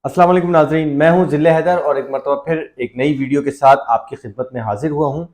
अस्सलाम वालेकुम नाज़रीन, मैं हूं ज़िले हैदर और एक मरतबा फिर एक नई वीडियो के साथ आपकी खिदमत में हाजिर हुआ हूं।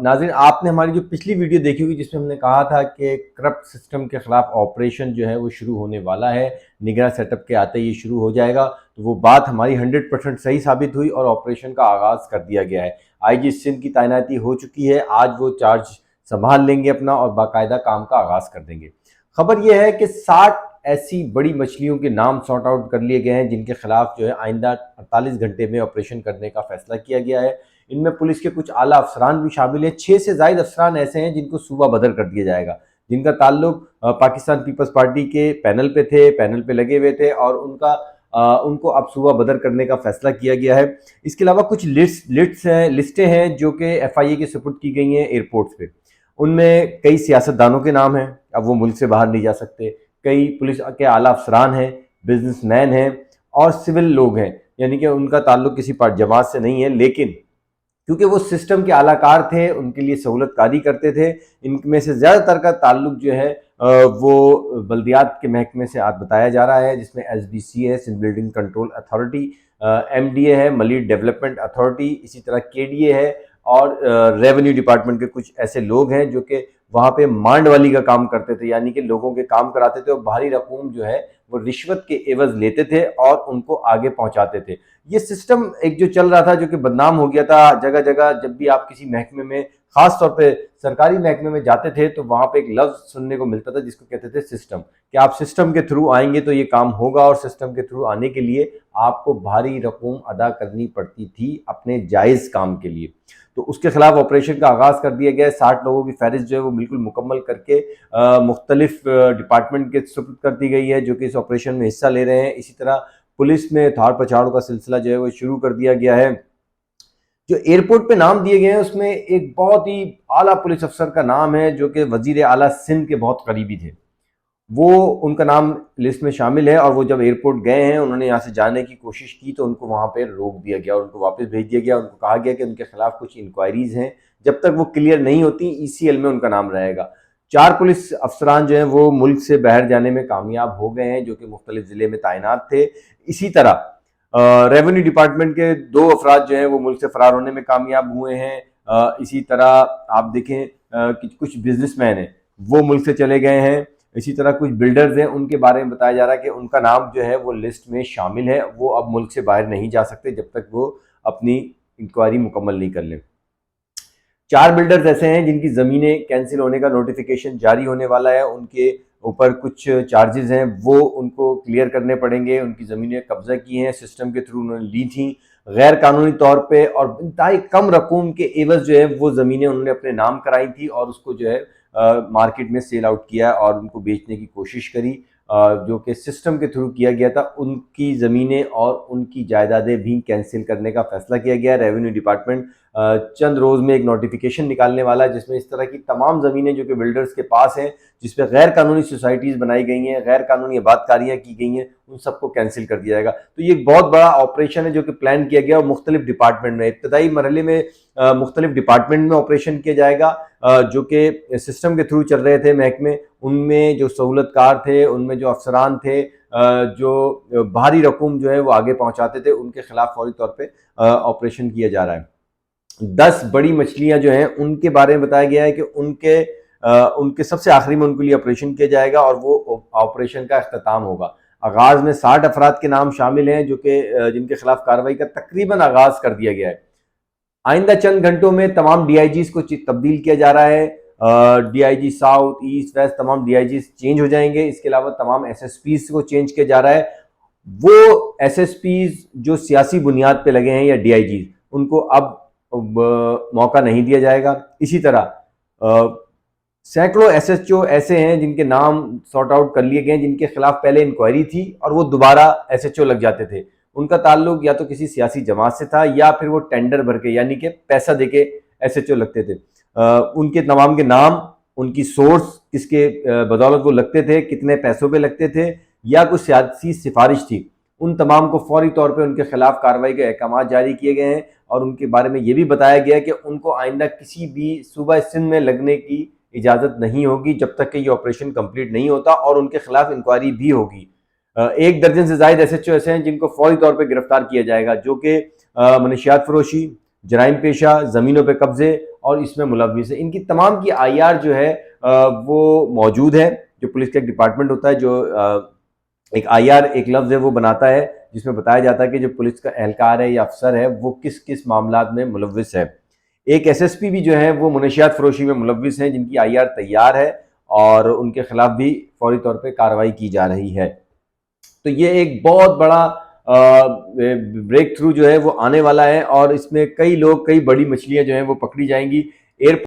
नाज़रीन, आपने हमारी जो पिछली वीडियो देखी होगी जिसमें हमने कहा था कि करप्ट सिस्टम के ख़िलाफ़ ऑपरेशन जो है वो शुरू होने वाला है, निगरान सेटअप के आते ही ये शुरू हो जाएगा। तो वो बात हमारी 100% सही साबित हुई और ऑपरेशन का आगाज़ कर दिया गया है। IG सिंध की तैनाती हो चुकी है, आज वो चार्ज संभाल लेंगे अपना और बाकायदा काम का आगाज़ कर देंगे। खबर यह है कि 60 ऐसी बड़ी मछलियों के नाम सॉर्ट आउट कर लिए गए हैं जिनके खिलाफ जो है आइंदा 48 घंटे में ऑपरेशन करने का फैसला किया गया है। इनमें पुलिस के कुछ आला अफसरान भी शामिल हैं। 6 से ज़ायद अफसरान ऐसे हैं जिनको सूबा बदर कर दिया जाएगा, जिनका ताल्लुक पाकिस्तान पीपल्स पार्टी के पैनल पे थे, पैनल पे लगे हुए थे और उनको अब सूबा बदर करने का फैसला किया गया है। इसके अलावा कुछ लिस्टें हैं जो कि FIA के सुपुर्द की गई हैं एयरपोर्ट्स पे। उनमें कई सियासतदानों के नाम हैं, अब वो मुल्क से बाहर नहीं जा सकते। कई पुलिस के आला अफसरान हैं, बिजनेसमैन हैं और सिविल लोग हैं, यानी कि उनका ताल्लुक किसी जमात से नहीं है, लेकिन क्योंकि वो सिस्टम के आलाकार थे, उनके लिए सहूलतकारी करते थे। इनमें से ज़्यादातर का ताल्लुक जो है वो बल्दियात के महकमे से आज बताया जा रहा है, जिसमें SBC है, Sindh building control authority, MDA है, मलीड डेवलपमेंट अथॉरिटी, इसी तरह KDA है और रेवेन्यू डिपार्टमेंट के कुछ ऐसे लोग हैं जो कि वहाँ पे मांड वाली का काम करते थे, यानी कि लोगों के काम कराते थे और भारी रकूम जो है वो रिश्वत के एवज लेते थे और उनको आगे पहुंचाते थे। ये सिस्टम एक जो चल रहा था, जो कि बदनाम हो गया था जगह जगह। जब भी आप किसी महकमे में, खास तौर पे सरकारी महकमे में जाते थे तो वहां पे एक लफ्ज सुनने को मिलता था जिसको कहते थे सिस्टम, कि आप सिस्टम के थ्रू आएंगे तो ये काम होगा, और सिस्टम के थ्रू आने के लिए आपको भारी रकूम अदा करनी पड़ती थी अपने जायज काम के लिए। तो उसके खिलाफ ऑपरेशन का आगाज कर दिया गया है। 60 लोगों की फहरिस्त जो है वो बिल्कुल मुकम्मल करके मुख्तलिफ डिपार्टमेंट के सुपुर्द कर दी गई है जो कि इस ऑपरेशन में हिस्सा ले रहे हैं। इसी तरह पुलिस में थाड़ पछाड़ों का सिलसिला जो है वो शुरू कर दिया गया है। जो एयरपोर्ट पे नाम दिए गए हैं उसमें एक बहुत ही आला पुलिस अफसर का नाम है जो कि वजीर आला सिंध के बहुत करीबी थे, वो उनका नाम लिस्ट में शामिल है। और वो जब एयरपोर्ट गए हैं, उन्होंने यहाँ से जाने की कोशिश की तो उनको वहाँ पे रोक दिया गया और उनको वापस भेज दिया गया। उनको कहा गया कि उनके खिलाफ कुछ इंक्वायरीज हैं, जब तक वो क्लियर नहीं होती ECL में उनका नाम रहेगा। 4 पुलिस अफसरान जो हैं वो मुल्क से बाहर जाने में कामयाब हो गए हैं, जो कि मुख्तलिफ ज़िले में तैनात थे। इसी तरह रेवेन्यू डिपार्टमेंट के 2 अफराद जो हैं वो मुल्क से फरार होने में कामयाब हुए हैं। इसी तरह आप देखें कि कुछ बिजनेसमैन हैं वो मुल्क से चले गए हैं। इसी तरह कुछ बिल्डर्स हैं, उनके बारे में बताया जा रहा है कि उनका नाम जो है वो लिस्ट में शामिल है, वो अब मुल्क से बाहर नहीं जा सकते जब तक वो अपनी इंक्वायरी मुकम्मल नहीं कर लें। 4 बिल्डर्स ऐसे हैं जिनकी ज़मीनें कैंसिल होने का नोटिफिकेशन जारी होने वाला है, उनके ऊपर कुछ चार्जेस हैं वो उनको क्लियर करने पड़ेंगे। उनकी ज़मीनें कब्जा की हैं, सिस्टम के थ्रू उन्होंने ली थी गैर कानूनी तौर पे, और इंतहाई कम रकूम के एवज जो है वो ज़मीनें उन्होंने अपने नाम कराई थी और उसको जो है मार्केट में सेल आउट किया और उनको बेचने की कोशिश करी, जो कि सिस्टम के थ्रू किया गया था। उनकी ज़मीनें और उनकी जायदादें भी कैंसिल करने का फैसला किया गया। रेवेन्यू डिपार्टमेंट चंद रोज़ में एक नोटिफिकेशन निकालने वाला है जिसमें इस तरह की तमाम ज़मीनें जो कि बिल्डर्स के पास हैं, जिसपे गैर कानूनी सोसाइटीज़ बनाई गई हैं, गैर कानूनी आबादकारियाँ की गई हैं, उन सबको कैंसिल कर दिया जाएगा। तो ये एक बहुत बड़ा ऑपरेशन है जो कि प्लान किया गया और मुख्तलिफ डिपार्टमेंट में, इब्तदाई मरहले में मुख्तलिफ डिपार्टमेंट में ऑपरेशन किया जाएगा, जो कि सिस्टम के थ्रू चल रहे थे महकमे। उनमें जो सहूलतकार थे, उनमें जो अफसरान थे, जो भारी रकूम जो है वो आगे पहुंचाते थे, उनके खिलाफ फौरी तौर पे ऑपरेशन किया जा रहा है। 10 बड़ी मछलियां जो हैं उनके बारे में बताया गया है कि उनके सबसे आखिरी में उनके लिए ऑपरेशन किया जाएगा और वो ऑपरेशन का अख्ताम होगा। आगाज में 60 अफराद के नाम शामिल हैं जो कि जिनके खिलाफ कार्रवाई का तकरीबन आगाज कर दिया गया है। आइंदा चंद घंटों में तमाम DIGs को तब्दील किया जा रहा है। DIG साउथ, ईस्ट, वेस्ट, तमाम DIGs चेंज हो जाएंगे। इसके अलावा तमाम SSPs को चेंज किया जा रहा है। वो SSPs जो सियासी बुनियाद पे लगे हैं या DIGs, उनको अब मौका नहीं दिया जाएगा। इसी तरह सैकड़ों SHO ऐसे हैं जिनके नाम सॉर्ट आउट कर लिए गए हैं, जिनके खिलाफ पहले इंक्वायरी थी और वो दोबारा SHO लग जाते थे। उनका ताल्लुक या तो किसी सियासी जमात से था या फिर वो टेंडर भर के, यानी कि पैसा देके SHO लगते थे। उनके तमाम के नाम, उनकी सोर्स, किसके बदौलत वो लगते थे, कितने पैसों पे लगते थे, या कुछ सियासी सिफारिश थी, उन तमाम को फौरी तौर पे उनके खिलाफ कार्रवाई के अहकाम जारी किए गए हैं। और उनके बारे में ये भी बताया गया है कि उनको आइंदा किसी भी सूबा सिंध में लगने की इजाज़त नहीं होगी जब तक कि ये ऑपरेशन कंप्लीट नहीं होता, और उनके खिलाफ इंक्वायरी भी होगी। 1 दर्जन से ज्यादा SHO ऐसे हैं जिनको फौरी तौर पर गिरफ्तार किया जाएगा, जो कि मनशियात फरोशी, जराइम पेशा, जमीनों पे कब्जे और इसमें मुलविस है। इनकी तमाम की IR जो है वो मौजूद है। जो पुलिस का एक डिपार्टमेंट होता है जो एक IR एक लफ्ज है वो बनाता है, जिसमें बताया जाता है कि जो पुलिस का एहलकार है या अफसर है वो किस किस मामलात में मुलविस है। एक SSP भी जो है वो मनशियात फरोशी में मुलविस हैं, जिनकी IR तैयार है और उनके खिलाफ भी फौरी तौर पर कार्रवाई की जा रही है। तो ये एक बहुत बड़ा ब्रेक थ्रू जो है वो आने वाला है और इसमें कई लोग, कई बड़ी मछलियां जो हैं वो पकड़ी जाएंगी। एयर